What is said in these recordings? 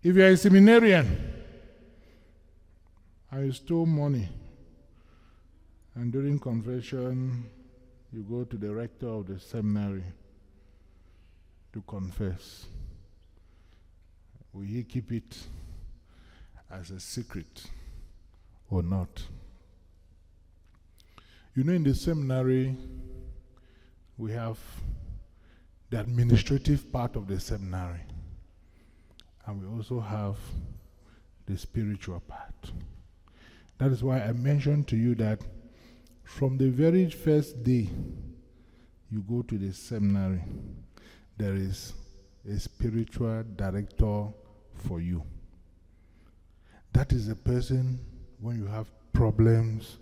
If you're a seminarian and you stole money, and during confession you go to the rector of the seminary to confess, will he keep it as a secret or not? You know, in the seminary, we have the administrative part of the seminary, and we also have the spiritual part. That is why I mentioned to you that from the very first day you go to the seminary, there is a spiritual director for you. That is a person, when you have problems,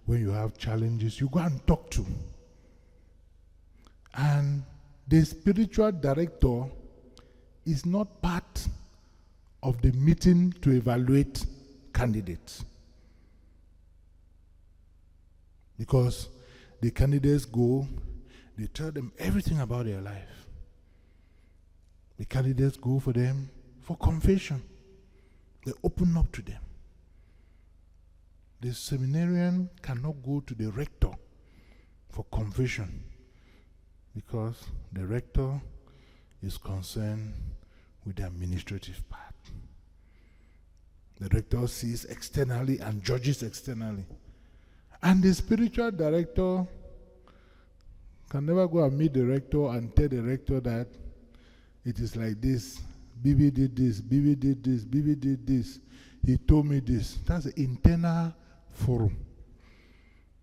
when you have challenges, you go and talk to. And the spiritual director is not part of the meeting to evaluate candidates. Because the candidates go, they tell them everything about their life. The candidates go for them for confession. They open up to them. The seminarian cannot go to the rector for confession because the rector is concerned with the administrative part. The rector sees externally and judges externally. And the spiritual director can never go and meet the rector and tell the rector that it is like this. Bibi did this, Bibi did this, Bibi did this. He told me this. That's an internal forum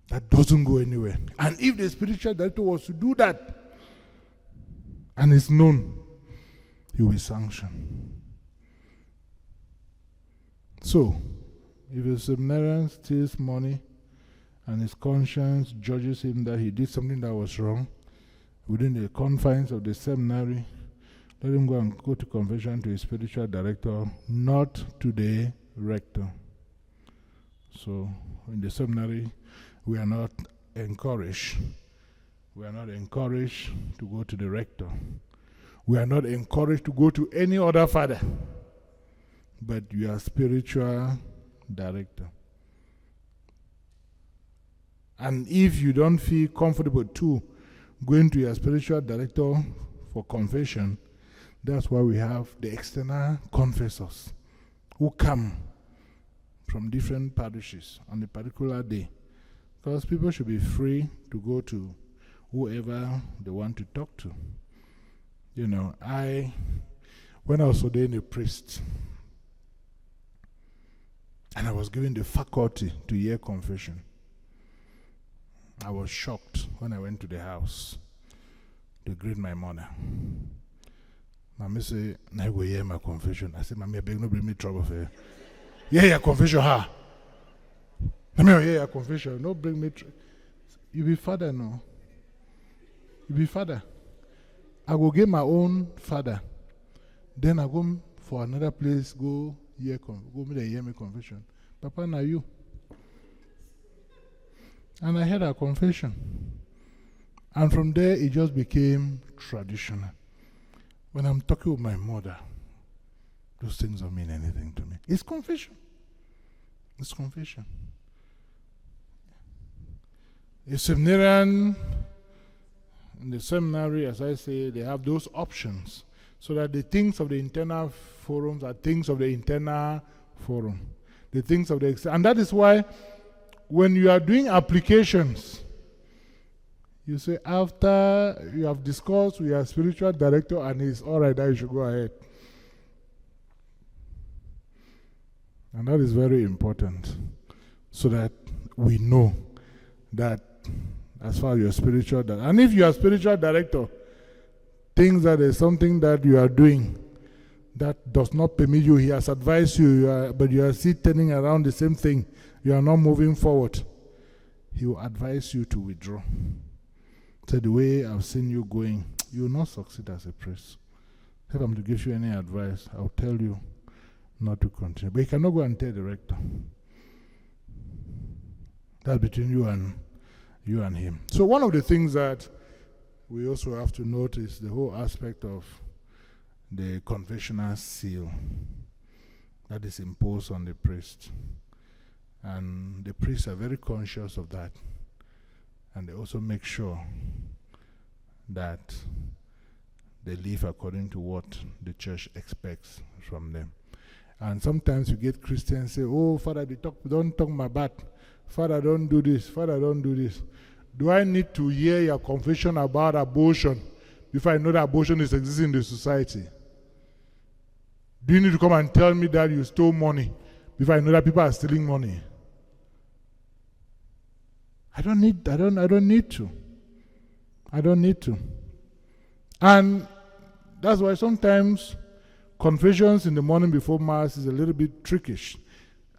that doesn't go anywhere. And if the spiritual director was to do that, and it's known, he will be sanctioned. So, if a seminarian steals money and his conscience judges him that he did something that was wrong within the confines of the seminary, let him go to confession to his spiritual director, not to the rector. So, in the seminary, we are not encouraged. We are not encouraged to go to the rector. We are not encouraged to go to any other father, but you are spiritual director. And if you don't feel comfortable too going to your spiritual director for confession, that's why we have the external confessors who come from different parishes on a particular day. Because people should be free to go to whoever they want to talk to. You know, when I was ordained a priest, and I was given the faculty to hear confession, I was shocked when I went to the house to greet my mother. Mommy said, "I go hear my confession." I said, "Mommy, I beg, no bring me trouble for you. Yeah, your confession, ha. Mommy, hear your confession. No bring me trouble. You be father, no. You be father. I go get my own father. Then I go for another place, go hear my confession. Papa, now you." And I heard her confession. And from there, it just became traditional. When I'm talking with my mother, those things don't mean anything to me. It's confession. It's confession. A seminarian, in the seminary, as I say, they have those options so that the things of the internal forums are things of the internal forum. The things of the and that is why when you are doing applications, you say after you have discussed with your spiritual director and it's all right, that you should go ahead. And that is very important so that we know that as far as your spiritual director, and if you are spiritual director, things that is something that you are doing that does not permit you, he has advised you, but you are still turning around the same thing, you are not moving forward, he will advise you to withdraw. So the way I've seen you going, you will not succeed as a priest. If I'm to give you any advice, I'll tell you not to continue. But you cannot go and tell the rector. That's between you and him. So one of the things that we also have to note is the whole aspect of the confessional seal. that is imposed on the priest. And the priests are very conscious of that. And they also make sure that they live according to what the church expects from them. And sometimes you get Christians say, oh, Father, don't talk my bad. Father, don't do this. Father, don't do this. Do I need to hear your confession about abortion before I know that abortion is existing in the society? Do you need to come and tell me that you stole money before I know that people are stealing money? I don't need to. I don't need to. And that's why sometimes confessions in the morning before Mass is a little bit trickish.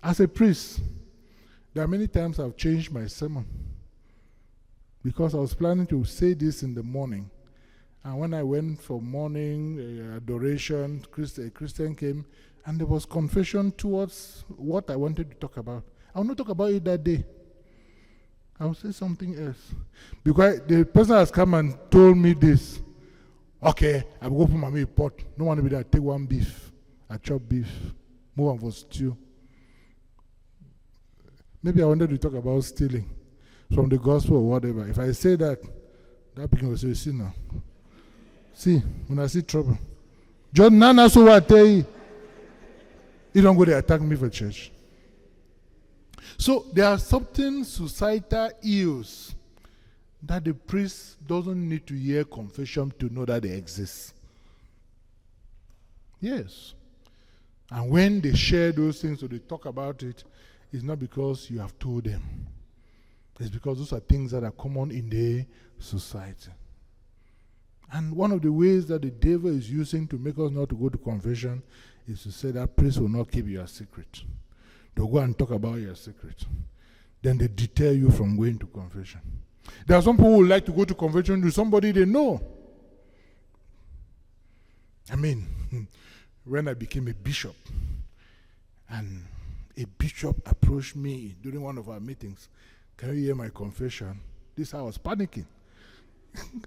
As a priest, there are many times I've changed my sermon because I was planning to say this in the morning. And when I went for morning adoration, a Christian came and there was confession towards what I wanted to talk about. I will not talk about it that day. I will say something else. Because the person has come and told me this. Okay, I will go put my meat pot. No one will be there. Take one beef. I chop beef. Move on for stew. Maybe I wanted to talk about stealing from the gospel or whatever. If I say that person will say, see now. See, when I see trouble. John Nana, so what I tell you. You don't go there attack me for church. So there are certain societal ills that the priest doesn't need to hear confession to know that they exist. Yes. And when they share those things or they talk about it, it's not because you have told them. It's because those are things that are common in the society. And one of the ways that the devil is using to make us not to go to confession is to say that priest will not keep your secret. They'll go and talk about your secret. Then they deter you from going to confession. There are some people who like to go to confession to somebody they know. I mean, when I became a bishop, and a bishop approached me during one of our meetings, can you hear my confession? This I was panicking.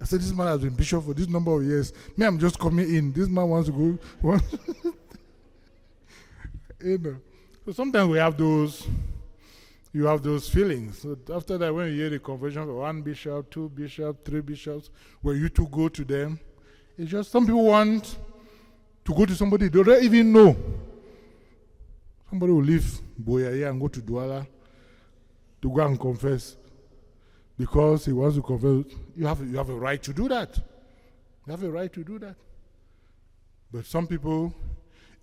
I said, this man has been bishop for this number of years. Me, I'm just coming in. This man wants to go. You know. So sometimes we have those, you have those feelings. So after that, when you hear the confession of one bishop, two bishops, three bishops, where you two go to them, it's just some people want to go to somebody they don't even know. Somebody will leave Boyaya and go to Douala to go and confess because he wants to confess. You have a right to do that. You have a right to do that. But some people,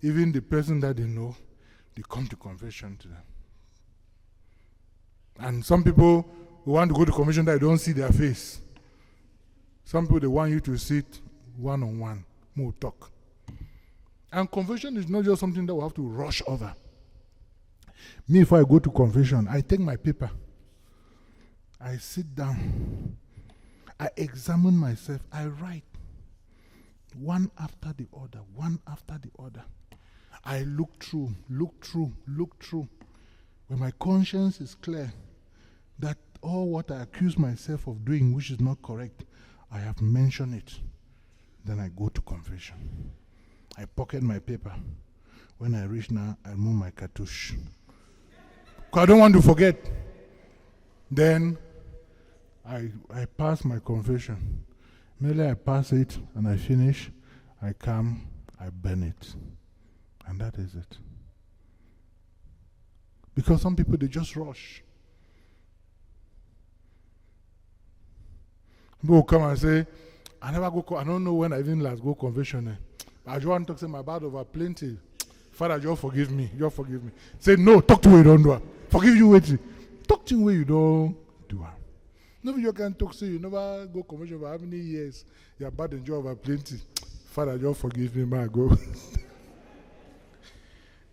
even the person that they know, they come to confession to them. And some people who want to go to confession that they don't see their face. Some people, they want you to sit one-on-one, more talk. And confession is not just something that we have to rush over. Me, if I go to confession, I take my paper. I sit down. I examine myself. I write. One after the other, one after the other. I look through. When my conscience is clear that all what I accuse myself of doing, which is not correct, I have mentioned it. Then I go to confession. I pocket my paper. When I reach now, I remove my cartouche. Because I don't want to forget. Then I pass my confession. Merely I pass it and I finish. I come, I burn it. And that is it. Because some people, they just rush. People will come and say, I don't know when I even last go confession. I just want to talk to my bad over plenty. Father, just forgive me. Just forgive me. Say, no, talk to you don't do it. Forgive you waiting. Talk to you you don't do it. Nobody you can talk to you. Never go confession for how many years. You are bad and job over plenty. Father, just forgive me, man. Go.